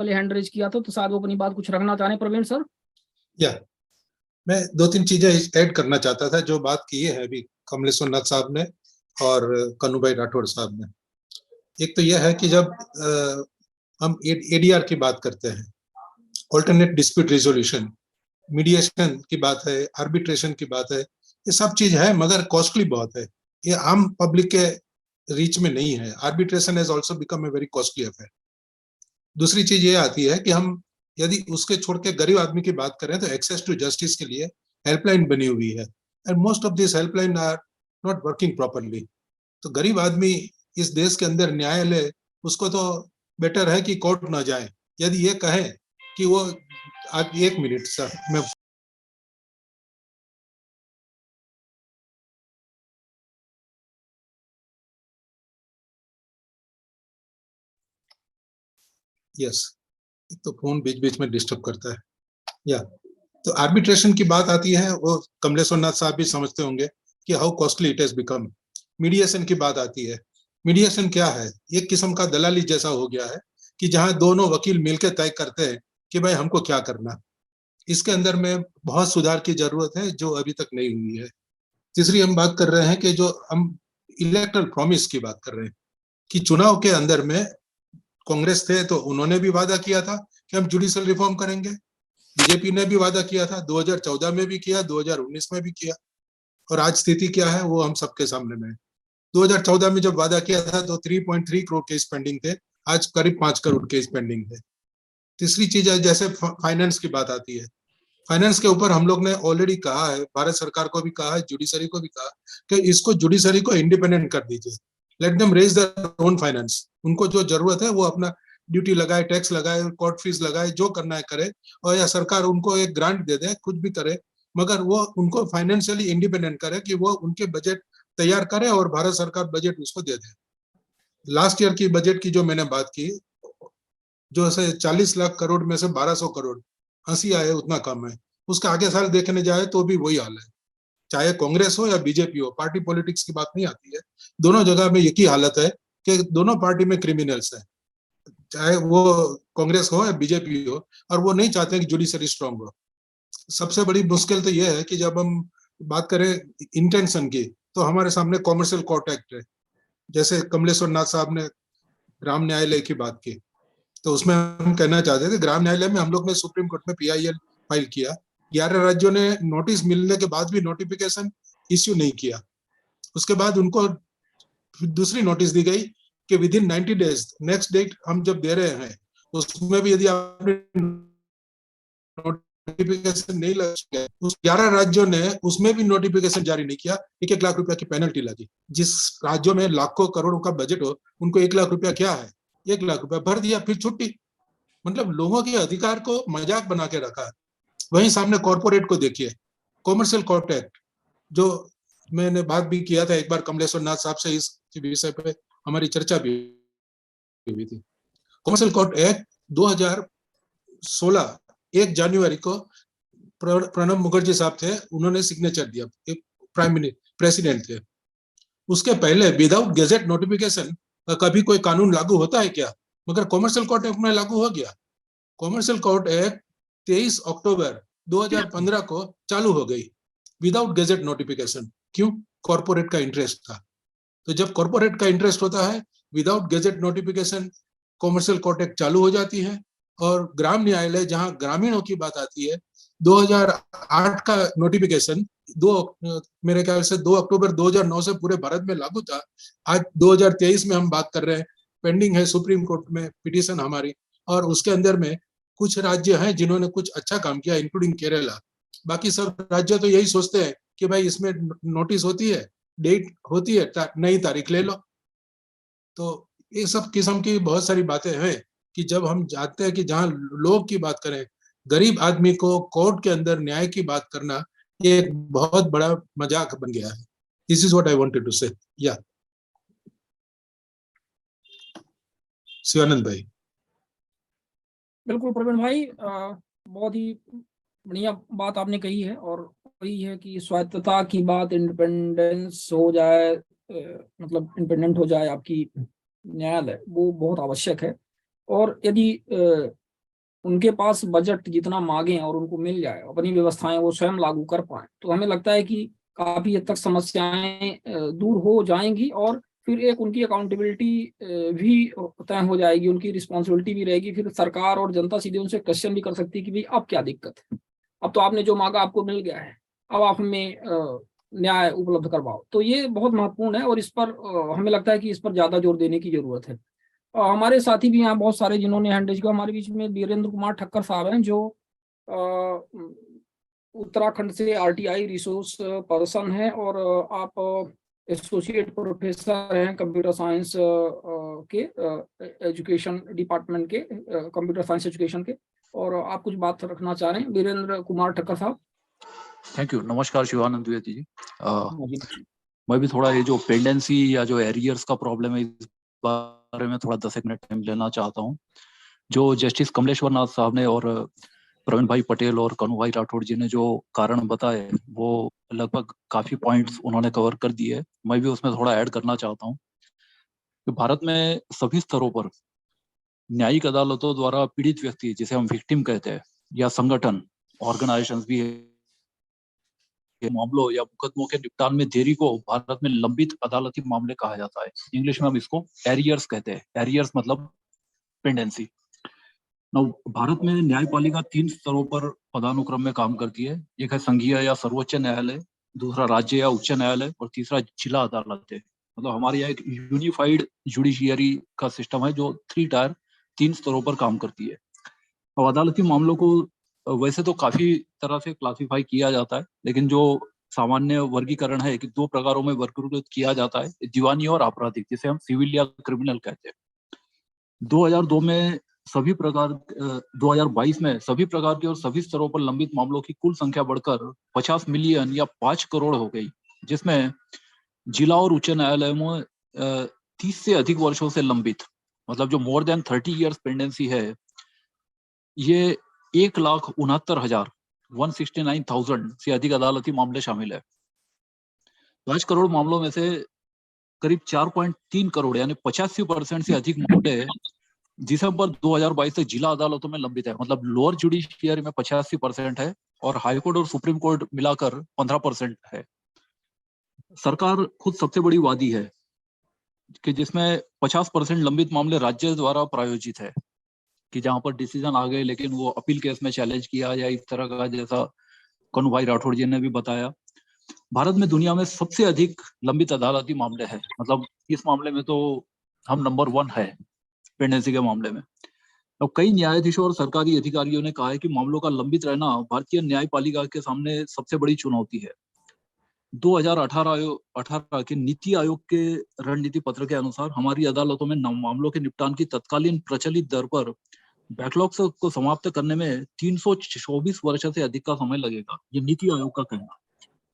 पहले hand raise किया था, तो शायद वो अपनी बात कुछ रखना चाह रहे हैं। प्रवीण सर, या मैं दो तीन चीजें ऐड करना चाहता था जो बात की है अभी कमलेश्वर नाथ साहब ने और कन्नूभाई राठौड़ साहब ने। एक तो यह है कि जब हम एडीआर की बात करते हैं, ऑल्टरनेट डिस्प्यूट रेजोल्यूशन, मीडिएशन की बात है, आर्बिट्रेशन की बात है, ये सब चीज है मगर कॉस्टली बहुत है। ये आम पब्लिक के रीच में नहीं है। Arbitration has also become a very costly affair. दूसरी चीज ये आती है कि हम यदि उसके छोड़ के गरीब आदमी की बात करें तो एक्सेस टू जस्टिस के लिए हेल्पलाइन बनी हुई है and most of this helpline are not working properly. तो गरीब आदमी इस देश के अंदर न्यायालय, उसको तो बेटर है कि कोर्ट ना जाए। यदि ये कहें कि वो एक मिनट सर, मैं यस, तो फोन बीच बीच में डिस्टर्ब करता है। या तो आर्बिट्रेशन की बात आती है, वो कमलेश्वर नाथ साहब भी समझते होंगे कि how costly it has become. Mediation की बात आती है। मीडिएशन क्या है? एक किस्म का दलाली जैसा हो गया है कि जहां दोनों वकील मिलकर तय करते हैं कि भाई हमको क्या करना। इसके अंदर में बहुत सुधार की जरूरत है जो अभी तक नहीं हुई है। तीसरी हम बात कर रहे हैं कि जो हम इलेक्टरल प्रॉमिस की बात कर रहे हैं कि चुनाव के अंदर में कांग्रेस थे तो उन्होंने भी वादा किया था कि हम जुडिशियल रिफॉर्म करेंगे। बीजेपी ने भी वादा किया था, 2014 में भी किया, 2019 में भी किया। और आज स्थिति क्या है वो हम सबके सामने में है। 2014 में जब वादा किया था तो 3.3 करोड़ केस पेंडिंग थे, आज करीब 5 करोड़ केस पेंडिंग है। तीसरी चीज है, जैसे फाइनेंस की बात आती है, फाइनेंस के ऊपर हम लोग ने ऑलरेडी कहा है, भारत सरकार को भी कहा है, जुडिशरी को भी कहा कि इसको जुडिशरी को इंडिपेंडेंट कर दीजिए। Let them raise their own finance. उनको जो जरूरत है वो अपना ड्यूटी लगाए, टैक्स लगाए, कोर्ट फीस लगाए, जो करना है करे, और या सरकार उनको एक ग्रांट दे दे, कुछ भी करे, मगर वो उनको फाइनेंशियली इंडिपेंडेंट करे कि वो उनके बजट तैयार करे और भारत सरकार बजट उसको दे दे। लास्ट ईयर की बजट की जो मैंने बात की, जो ऐसे 40 लाख करोड़ में से 1200 करोड़, हंसी आए उतना कम है। उसका आगे साल देखने जाए तो भी वही हाल है, चाहे कांग्रेस हो या बीजेपी हो। पार्टी पॉलिटिक्स की बात नहीं आती है, दोनों जगह में एक ही हालत है कि दोनों पार्टी में क्रिमिनल्स है, चाहे वो कांग्रेस हो या बीजेपी हो, और वो नहीं चाहते कि जुडिशरी स्ट्रांग हो। सबसे बड़ी मुश्किल तो यह है कि जब हम बात करें इंटेंशन की, तो हमारे सामने कॉमर्शियल कोर्ट एक्ट है। जैसे कमलेश्वर नाथ साहब ने ग्राम न्यायालय की बात की, तो उसमें हम कहना चाहते थे ग्राम न्यायालय में हम लोग ने सुप्रीम कोर्ट में पीआईएल फाइल किया, 11 राज्यों ने नोटिस मिलने के बाद भी नोटिफिकेशन इश्यू नहीं किया। उसके बाद उनको दूसरी नोटिस दी गई कि within 90 days, next date हम जब दे रहे हैं तो उसमें भी यदि आपने नोटिफिकेशन नहीं लगा, उस 11 राज्यों ने उसमें भी नोटिफिकेशन जारी नहीं किया, 1-1 लाख रुपया की पेनल्टी लगी। जिस राज्यों में लाखों करोड़ों का बजट हो, उनको 1 लाख रुपया क्या है, 1 लाख रुपया भर दिया, फिर छुट्टी। मतलब लोगों के अधिकार को मजाक बना के रखा है। वहीं सामने कॉर्पोरेट को देखिए, कॉमर्शियल कोर्ट एक्ट, जो मैंने बात भी किया था एक बार कमलेश्वर नाथ साहब से, इस विषय पे हमारी चर्चा भी हुई थी। कॉमर्शियल कोर्ट एक्ट 2016 1 जनवरी को प्रणब मुखर्जी साहब थे, उन्होंने सिग्नेचर दिया, प्राइम मिनिस्टर प्रेसिडेंट थे। उसके पहले विदाउट गेजेट नोटिफिकेशन कभी कोई कानून लागू होता है क्या? मगर कॉमर्शियल कोर्ट एक्ट में लागू हो गया। कॉमर्शियल कोर्ट एक्ट 23 अक्टूबर 2015 को चालू हो गई विदाउट गेजेट नोटिफिकेशन। क्यों? कॉर्पोरेट का इंटरेस्ट था। तो जब कॉर्पोरेट का इंटरेस्ट होता है, without gazette notification commercial court act चालू हो जाती है। और ग्राम न्यायालय, जहां ग्रामीणों की बात आती है, 2008 का नोटिफिकेशन मेरे ख्याल से 2 अक्टूबर 2009 से पूरे भारत में लागू था। आज 2023 में हम बात कर रहे हैं, पेंडिंग है सुप्रीम कोर्ट में पिटीशन हमारी, और उसके अंदर में कुछ राज्य हैं जिन्होंने कुछ अच्छा काम किया, इंक्लूडिंग केरला। बाकी सब राज्य तो यही सोचते हैं कि भाई इसमें नोटिस होती है, डेट होती है, नई तारीख ले लो। तो ये सब किस्म की बहुत सारी बातें हैं कि जब हम जानते हैं कि जहां लोग की बात करें, गरीब आदमी को कोर्ट के अंदर न्याय की बात करना, ये एक बहुत बड़ा मजाक बन गया है। This is what I wanted to say. या शिवानंद भाई। बिल्कुल प्रवीण भाई, बहुत ही बढ़िया बात आपने कही है। और वही है कि स्वायत्तता की बात, इंडिपेंडेंस हो जाए, मतलब इंडिपेंडेंट हो जाए आपकी न्यायालय, वो बहुत आवश्यक है। और यदि उनके पास बजट जितना मांगे और उनको मिल जाए, अपनी व्यवस्थाएं वो स्वयं लागू कर पाए, तो हमें लगता है कि काफी हद तक समस्याएं दूर हो जाएंगी, और फिर एक उनकी अकाउंटेबिलिटी भी तय हो जाएगी, उनकी रिस्पॉन्सिबिलिटी भी रहेगी। फिर सरकार और जनता सीधे उनसे क्वेश्चन भी कर सकती है कि भाई अब क्या दिक्कत है, अब तो आपने जो मांगा आपको मिल गया है, अब आप हमें न्याय उपलब्ध करवाओ। तो ये बहुत महत्वपूर्ण है, और इस पर हमें लगता है कि इस पर ज्यादा जोर देने की जरूरत है। हमारे साथी भी यहाँ बहुत सारे जिन्होंने हैंड रेज किया, हमारे बीच में वीरेंद्र कुमार ठक्कर साहब हैं, जो उत्तराखंड से आरटीआई रिसोर्स पर्सन है, और आप एसोसिएट प्रोफेसर हैं कंप्यूटर साइंस के एजुकेशन डिपार्टमेंट के, कंप्यूटर साइंस एजुकेशन के, और आप कुछ बात रखना चाह रहे हैं वीरेंद्र कुमार ठक्कर साहब? Thank you. नमस्कार शिवानंद द्विवेदी जी। जी। मैं भी थोड़ा ये जो पेंडेंसी या जो एरियर्स का प्रॉब्लम है इस बारे में थोड़ा 10 मिनट टाइम लेना चाहता हूँ। जो जस्टिस कमलेश्वर नाथ साहब ने और प्रवीण भाई पटेल और कन्हू भाई राठौड़ जी ने जो कारण बताए वो लगभग काफी पॉइंट्स उन्होंने कवर कर दिए। मैं भी उसमें थोड़ा ऐड करना चाहता हूँ कि भारत में सभी स्तरों पर न्यायिक अदालतों द्वारा पीड़ित व्यक्ति, जिसे हम विक्टिम कहते हैं, या संगठन ऑर्गेनाइजेशंस भी मामलों या मुकदमों के निपटान में देरी को भारत में लंबित अदालती मामले कहा जाता है। इंग्लिश में हम इसको एरियर्स कहते हैं। एरियर्स मतलब पेंडेंसी। भारत में न्यायपालिका 3 स्तरों पर पदानुक्रम में काम करती है। एक है संघीय या सर्वोच्च न्यायालय, दूसरा राज्य या उच्च न्यायालय, और तीसरा जिला अदालत है। मतलब हमारे यहाँ एक यूनिफाइड जुडिशियरी का सिस्टम है जो 3 टायर 3 स्तरों पर काम करती है। अब अदालती मामलों को वैसे तो काफी तरह से क्लासिफाई किया जाता है, लेकिन जो सामान्य वर्गीकरण है कि 2 प्रकारों में वर्गीकृत किया जाता है, दीवानी और आपराधिक, जिसे हम सिविल या क्रिमिनल कहते हैं। 2002 में सभी प्रकार 2022 में सभी प्रकार के और सभी स्तरों पर लंबित मामलों की कुल संख्या बढ़कर 50 मिलियन या 5 करोड़ हो गई, जिसमें जिला और उच्च न्यायालय में 30 से अधिक वर्षों से लंबित, मतलब जो मोर देन 30 इयर्स पेंडेंसी है, ये 1,69,169,000 से अधिक अदालती मामले शामिल है। 5 करोड़ मामलों में से करीब 4.3 करोड़ यानी 85% से अधिक मामले दिसंबर 2022 तक जिला अदालतों में लंबित है। मतलब लोअर जुडिशियरी में 85% है और हाईकोर्ट और सुप्रीम कोर्ट मिलाकर 15% है। सरकार खुद सबसे बड़ी वादी है कि जिसमें 50% लंबित मामले राज्य द्वारा प्रायोजित है, कि जहां पर डिसीजन आ गए लेकिन वो अपील केस में चैलेंज किया या इस तरह का, जैसा कन्हू भाई राठौड़ जी ने भी बताया। भारत में दुनिया में सबसे अधिक लंबित अदालती मामले हैं। मतलब इस मामले में तो हम नंबर 1 है पेंडेंसी के मामले में। अब कई न्यायाधीशों और सरकारी अधिकारियों ने कहा है कि मामलों का लंबित रहना भारतीय न्यायपालिका के सामने सबसे बड़ी चुनौती है। 2018 के नीति आयोग के रणनीति पत्र के अनुसार हमारी अदालतों में मामलों के निपटान की तत्कालीन प्रचलित दर पर बैकलॉग को समाप्त करने में 324 वर्ष से अधिक का समय लगेगा। ये नीति आयोग का कहना।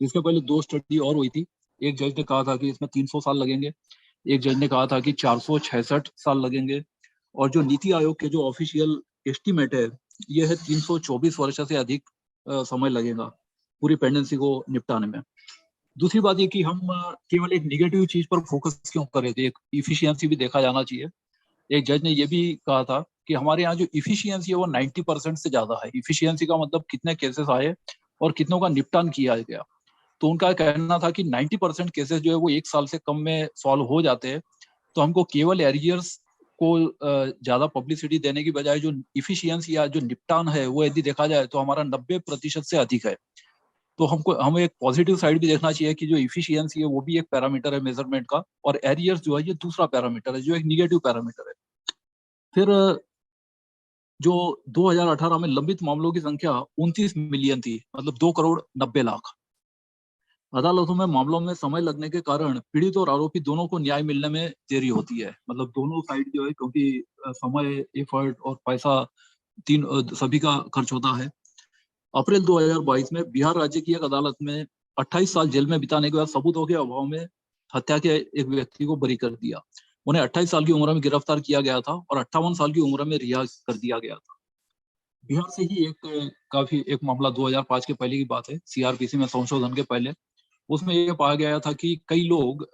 इसके पहले 2 स्टडी और हुई थी। एक जज ने कहा था कि इसमें 300 साल लगेंगे, एक जज ने कहा था कि 466 साल लगेंगे, और जो नीति आयोग के जो ऑफिशियल एस्टीमेट है ये है 324 वर्ष से अधिक समय लगेगा पूरी पेंडेंसी को निपटाने में। दूसरी बात ये कि हम केवल एक निगेटिव चीज पर फोकस क्यों कर रहे थे, एक इफिशियंसी भी देखा जाना चाहिए। एक जज ने ये भी कहा था कि हमारे यहाँ जो इफिशियंसी है वो 90% से ज्यादा है। इफिशियंसी का मतलब कितने केसेस आए और कितनों का निपटान किया गया। तो उनका कहना था कि 90% केसेस जो है वो 1 साल से कम में सॉल्व हो जाते हैं। तो हमको केवल एरियर्स को ज्यादा पब्लिसिटी देने की बजाय जो इफिशियंसी या जो निपटान है वो यदि देखा जाए तो हमारा 90% से अधिक है। तो हमें एक पॉजिटिव साइड भी देखना चाहिए कि जो इफिशियंसी है वो भी एक पैरामीटर है मेजरमेंट का, और एरियर्स जो है ये दूसरा पैरामीटर है जो एक निगेटिव पैरामीटर है। फिर जो 2018 में लंबित मामलों की संख्या 29 मिलियन थी, मतलब 2 करोड़ 90 लाख। अदालतों में मामलों में समय लगने के कारण पीड़ित और आरोपी दोनों को न्याय मिलने में देरी होती है। मतलब दोनों साइड जो है, क्योंकि समय, एफर्ट और पैसा सभी का खर्च होता है। अप्रैल 2022 में बिहार राज्य की एक अदालत में 28 साल जेल में बिताने के बाद सबूतों के अभाव में हत्या के एक व्यक्ति को बरी कर दिया। उन्हें 28 साल की उम्र में गिरफ्तार किया गया था और 58 साल की उम्र में रिहा कर दिया गया था। बिहार से ही एक मामला 2005 के पहले की बात है, सीआरपीसी में संशोधन के पहले। उसमें यह पाया गया था कि कई लोग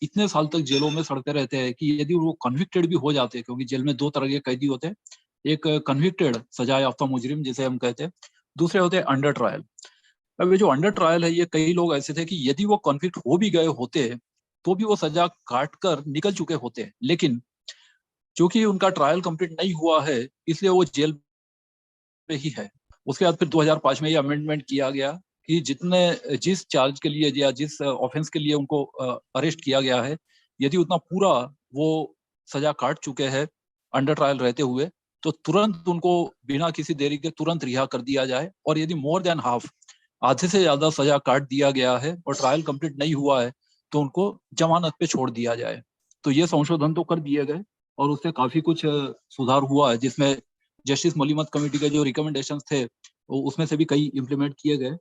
इतने साल तक जेलों में सड़ते रहते हैं कि यदि वो कन्विक्टेड भी हो जाते हैं, क्योंकि जेल में 2 तरह के कैदी होते हैं, एक कन्विक्टेड सजा याफ्ता मुजरिम जिसे हम कहते हैं, दूसरे होते हैं अंडर ट्रायल। अब ये जो अंडर ट्रायल है, ये कई लोग ऐसे थे कि यदि वो कन्विक्ट हो भी गए होते तो भी वो सजा काट कर निकल चुके होते, लेकिन क्योंकि उनका ट्रायल कंप्लीट नहीं हुआ है इसलिए वो जेल में ही है। उसके बाद फिर 2005 में ये अमेंडमेंट किया गया कि जिस चार्ज के लिए या जिस ऑफेंस के लिए उनको अरेस्ट किया गया है, यदि उतना पूरा वो सजा काट चुके हैं अंडर ट्रायल रहते हुए, तो तुरंत उनको बिना किसी देरी के तुरंत रिहा कर दिया जाए। और यदि मोर देन हाफ, आधे से ज्यादा सजा काट दिया गया है और ट्रायल कंप्लीट नहीं हुआ है, तो उनको जमानत पे छोड़ दिया जाए। तो ये संशोधन तो कर दिए गए और उससे काफी कुछ सुधार हुआ है, जिसमें जस्टिस मलिमत कमेटी के जो रिकमेंडेशंस थे उसमें से भी कई इम्प्लीमेंट किए गए।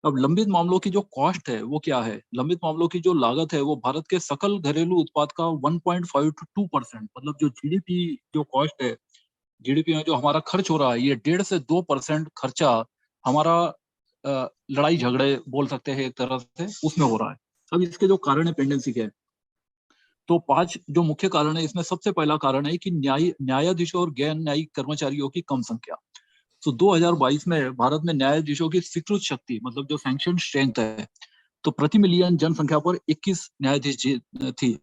अब लंबित मामलों की जो कॉस्ट है वो क्या है? लंबित मामलों की जो लागत है वो भारत के सकल घरेलू उत्पाद का 1.5 to 2%, मतलब जो जीडीपी जो कॉस्ट है, जीडीपी में जो हमारा खर्च हो रहा है, ये 1.5 से 2% खर्चा हमारा लड़ाई झगड़े बोल सकते हैं एक तरह से, उसमें हो रहा है। अब इसके जो कारण है पेंडेंसी के, तो 5 जो मुख्य कारण है इसमें सबसे पहला कारण है कि न्यायाधीशों और गैर न्यायिक कर्मचारियों की कम संख्या। तो 2022 में भारत में न्यायाधीशों की स्वीकृत शक्ति, मतलब जो सैंक्शन स्ट्रेंथ है, तो प्रति मिलियन जनसंख्या पर 21 न्यायाधीश थी,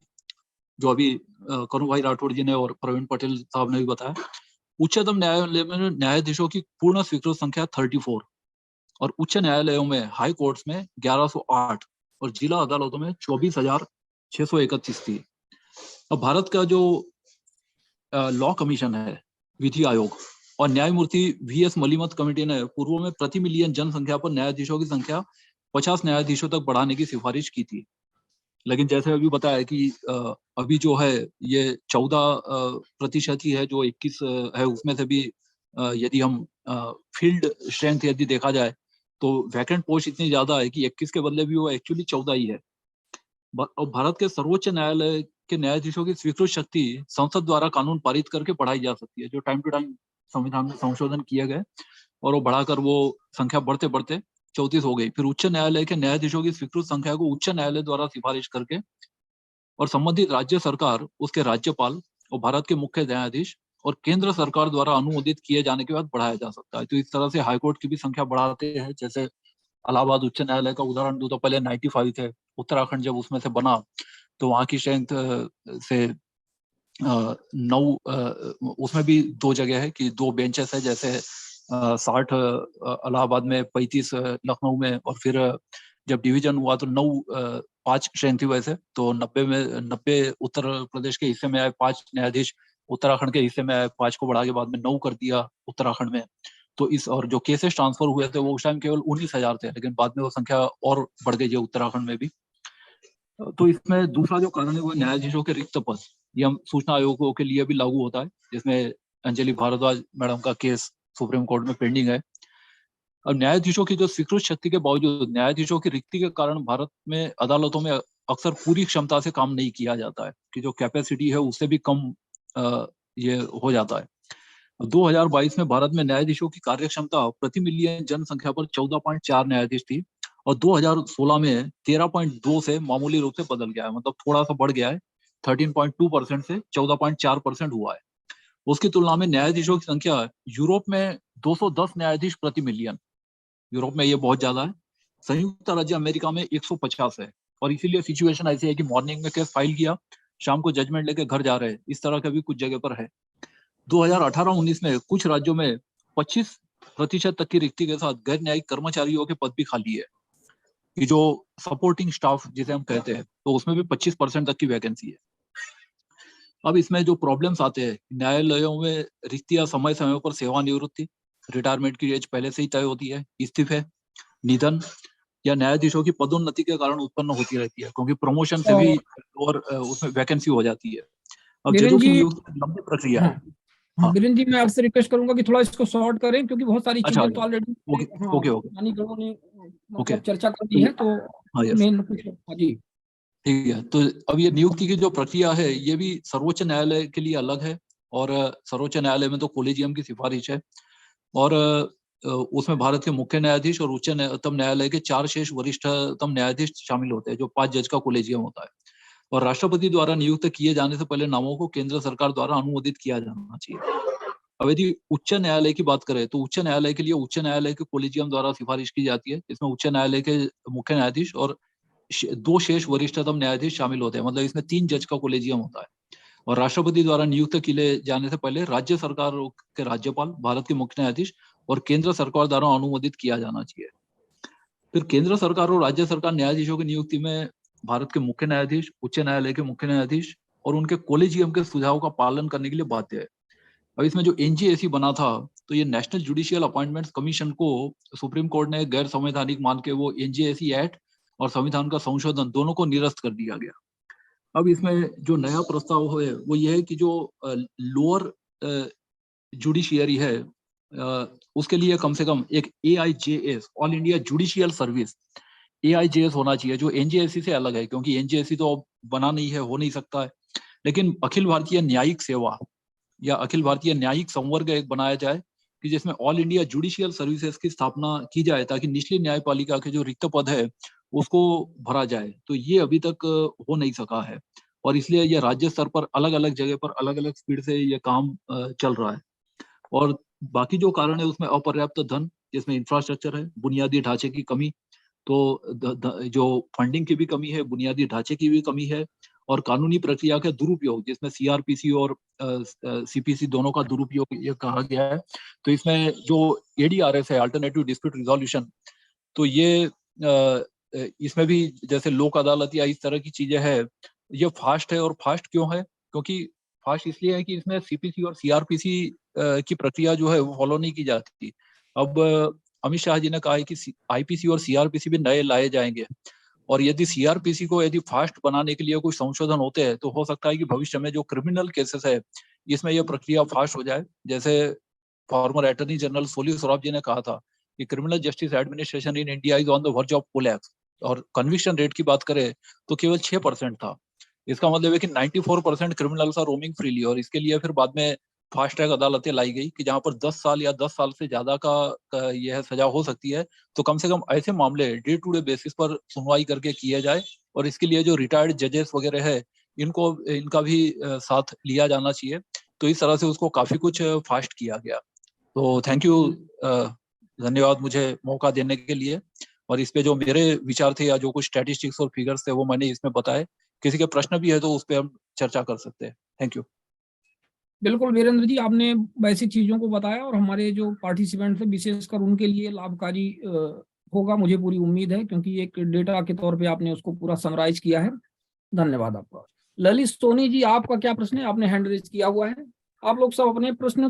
जो अभी करुण भाई राठौड़ जी ने और प्रवीण पटेल साहब ने भी बताया। उच्चतम न्यायालय में न्यायाधीशों की पूर्ण स्वीकृत संख्या 34 और उच्च न्यायालयों में हाई कोर्ट्स में 1108 और जिला अदालतों में 24,631 थी। अब भारत का जो लॉ कमीशन है, विधि आयोग और न्यायमूर्ति वीएस मलिमत कमेटी ने पूर्व में प्रति मिलियन जनसंख्या पर न्यायाधीशों की संख्या 50 न्यायाधीशों तक बढ़ाने की सिफारिश की थी। लेकिन जैसे अभी बताया कि अभी जो है ये 14% ही है, जो 21 है उसमें से भी यदि हम फील्ड स्ट्रेंथ यदि देखा जाए तो वैकेंट पोस्ट इतनी ज्यादा है कि 21 के बदले भी वो एक्चुअली 14 ही है। और भारत के सर्वोच्च न्यायालय के न्यायाधीशों की स्वीकृत शक्ति संसद द्वारा कानून पारित करके बढ़ाई जा सकती है, जो टाइम टू टाइम संविधान में संशोधन किए गए और वो बढ़ाकर वो संख्या बढ़ते बढ़ते 34 हो गई। फिर उच्च न्यायालय के न्यायाधीशों की स्वीकृत संख्या को उच्च न्यायालय द्वारा सिफारिश करके और संबंधित राज्य सरकार, उसके राज्यपाल और भारत के मुख्य न्यायाधीश और केंद्र सरकार द्वारा अनुमोदित किए जाने के बाद बढ़ाया जा सकता है। तो इस तरह से हाईकोर्ट की भी संख्या बढ़ाते हैं। जैसे इलाहाबाद उच्च न्यायालय का उदाहरण दूं तो पहले 95 थे, उत्तराखंड जब उसमें से बना तो वहां की स्ट्रेंथ से 9, उसमें भी 2 जगह है कि 2 बेंचेस है, जैसे 60 इलाहाबाद में, 35 लखनऊ में, और फिर जब डिवीजन हुआ तो 5 स्ट्रेंथ थी वैसे, तो 90 उत्तर प्रदेश के हिस्से में आए 5 न्यायाधीश, उत्तराखंड के हिस्से में आए 5 को बढ़ा के बाद में 9 कर दिया उत्तराखंड में। तो इस और जो केसेस ट्रांसफर हुए थे वो उस टाइम केवल 19,000 थे, लेकिन बाद में वो संख्या और बढ़ गई है उत्तराखंड में भी। तो इसमें दूसरा जो कारण है वो न्यायाधीशों के रिक्त पद, ये हम सूचना आयोगों के लिए भी लागू होता है, जिसमें अंजलि भारद्वाज मैडम का केस सुप्रीम कोर्ट में पेंडिंग है। अब न्यायाधीशों की जो स्वीकृत शक्ति के बावजूद न्यायाधीशों की रिक्ति के कारण भारत में अदालतों में अक्सर पूरी क्षमता से काम नहीं किया जाता है, कि जो कैपेसिटी है उससे भी कम ये हो जाता है। 2022 में भारत में न्यायाधीशों की कार्यक्षमता प्रति मिलियन जनसंख्या पर 14.4 न्यायाधीश थी और 2016 में 13.2 से मामूली रूप से बदल गया है, मतलब थोड़ा सा बढ़ गया है, 13.2% से 14.4% हुआ है। उसकी तुलना में न्यायाधीशों की संख्या यूरोप में 210 न्यायाधीश प्रति मिलियन, यूरोप में ये बहुत ज्यादा है। संयुक्त राज्य अमेरिका में 150 है, और इसीलिए सिचुएशन ऐसी है कि मॉर्निंग में केस फाइल किया, शाम को जजमेंट लेके घर जा रहे हैं, इस तरह का भी कुछ जगह पर है। 2018-19 में कुछ राज्यों में 25% तक की रिक्ति के साथ गैर न्यायिक कर्मचारियों के पद भी खाली है, कि जो सपोर्टिंग स्टाफ जिसे हम कहते हैं, तो उसमें भी 25% तक की वैकेंसी है। अब इसमें जो प्रॉब्लम्स आते हैं, न्यायालयों में रिक्तियां समय समय पर सेवानिवृत्ति, रिटायरमेंट की एज पहले से ही तय होती है, इस्तीफे, निधन या न्यायाधीशों की पदोन्नति के कारण उत्पन्न होती रहती है, क्योंकि प्रमोशन से भी और उसमें वैकेंसी हो जाती है। अब जजों की लंबी प्रक्रिया है। हाँ बिरेन जी, मैं आपसे रिक्वेस्ट करूंगा कि थोड़ा इसको शॉर्ट करें, क्योंकि बहुत सारी अच्छा, चीजें तो ऑलरेडी ओके मतलब चर्चा कर दी है, तो मेन कुछ। हाँ जी, ठीक है। तो अब ये नियुक्ति की जो प्रक्रिया है ये भी सर्वोच्च न्यायालय के लिए अलग है, और सर्वोच्च न्यायालय में तो कोलेजियम की सिफारिश है, और उसमें भारत के मुख्य न्यायाधीश और उच्चतम न्यायालय के 4 शेष वरिष्ठतम न्यायाधीश शामिल होते हैं, जो 5 जज का कोलेजियम होता है। और राष्ट्रपति द्वारा नियुक्त किए जाने से पहले नामों को केंद्र सरकार द्वारा अनुमोदित किया जाना चाहिए। अब यदि उच्च न्यायालय की बात करें तो उच्च न्यायालय के लिए उच्च न्यायालय के कोलेजियम द्वारा सिफारिश की जाती है, इसमें उच्च न्यायालय के मुख्य न्यायाधीश और 2 शेष वरिष्ठतम न्यायाधीश शामिल होते हैं। मतलब इसमें 3 जज का कोलेजियम होता है और राष्ट्रपति द्वारा नियुक्त किए जाने से पहले राज्य सरकार के राज्यपाल, भारत के मुख्य न्यायाधीश और केंद्र सरकार द्वारा अनुमोदित किया जाना चाहिए। फिर केंद्र सरकार और राज्य सरकार न्यायाधीशों की नियुक्ति में भारत के मुख्य न्यायाधीश, उच्च न्यायालय के मुख्य न्यायाधीश और उनके कोलेजियम के सुझाव का पालन करने के लिए बाध्य है। अब इसमें जो एनजीएसी बना था, तो ये नेशनल जुडिशियल अपॉइंटमेंट्स कमीशन को सुप्रीम कोर्ट ने गैर संवैधानिक मान के वो एनजीएसी एक्ट और संविधान का संशोधन दोनों को निरस्त कर दिया गया। अब इसमें जो नया प्रस्ताव है वो ये है कि जो लोअर जुडिशियरी है उसके लिए कम से कम एक AIJS, all India judicial service, AIJS होना चाहिए, जो एनजीएसी से अलग है, क्योंकि एनजीएसी तो बना नहीं है, हो नहीं सकता है। लेकिन अखिल भारतीय न्यायिक सेवा या अखिल भारतीय न्यायिक संवर्ग एक बनाया जाए कि जिसमें ऑल इंडिया जुडिशियल सर्विसेज की स्थापना की जाए, ताकि निचली न्यायपालिका के जो रिक्त पद है उसको भरा जाए। तो ये अभी तक हो नहीं सका है और इसलिए ये राज्य स्तर पर अलग अलग जगह पर अलग अलग स्पीड से ये काम चल रहा है। और बाकी जो कारण है उसमें अपर्याप्त धन, जिसमें इंफ्रास्ट्रक्चर है, बुनियादी ढांचे की कमी, तो जो फंडिंग की भी कमी है, बुनियादी ढांचे की भी कमी है और कानूनी प्रक्रिया के दुरुपयोग, जिसमें सीआरपीसी और सीपीसी दोनों का दुरुपयोग ये कहा गया है। तो इसमें जो ADRS है, अल्टरनेटिव डिस्प्यूट रिजोल्यूशन, तो ये इसमें भी जैसे लोक अदालत या इस तरह की चीजें है, ये फास्ट है। और फास्ट क्यों है? क्योंकि फास्ट इसलिए है कि इसमें सीपीसी और सीआरपीसी की प्रक्रिया जो है वो फॉलो नहीं की जाती। अब अमित शाह जी ने कहा है कि आईपीसी और सीआरपीसी भी नए लाए जाएंगे और यदि सीआरपीसी को यदि फास्ट बनाने के लिए कुछ संशोधन होते हैं तो हो सकता है कि भविष्य में जो क्रिमिनल केसेस है इसमें यह प्रक्रिया फास्ट हो जाए। जैसे फॉर्मर अटॉर्नी जनरल सोली सोराब जी ने कहा था कि criminal justice administration in India is on the verge of collapse, और कन्विक्शन रेट की बात करें तो केवल 6% था। इसका मतलब है कि 94% क्रिमिनल्स आर रोमिंग फ्रीली, और इसके लिए फिर बाद में फास्ट ट्रैक अदालतें लाई गई कि जहां पर 10 साल या 10 साल से ज्यादा का यह सजा हो सकती है। तो कम से कम ऐसे मामले डे टू डे बेसिस पर सुनवाई करके किए जाए और इसके लिए जो रिटायर्ड जजेस वगैरह है इनका भी साथ लिया जाना चाहिए। तो इस तरह से उसको काफी कुछ फास्ट किया गया। तो थैंक यू, धन्यवाद मुझे मौका देने के लिए। और इस पे जो मेरे विचार थे या जो कुछ स्टैटिस्टिक्स और फिगर्स थे वो मैंने इसमें बताए। किसी के प्रश्न भी है तो उस पर हम चर्चा कर सकते हैं। Thank you. बिल्कुल वीरेंद्र जी, आपने बेसिक चीजों को बताया और हमारे जो पार्टिसिपेंट थे विशेषकर उनके लिए लाभकारी होगा, मुझे पूरी उम्मीद है, क्योंकि एक डेटा के तौर पे आपने उसको पूरा समराइज किया है। धन्यवाद आपका। ललित सोनी जी, आपका क्या प्रश्न है? आपने हैंड रेज किया हुआ है। आप लोग सब अपने प्रश्न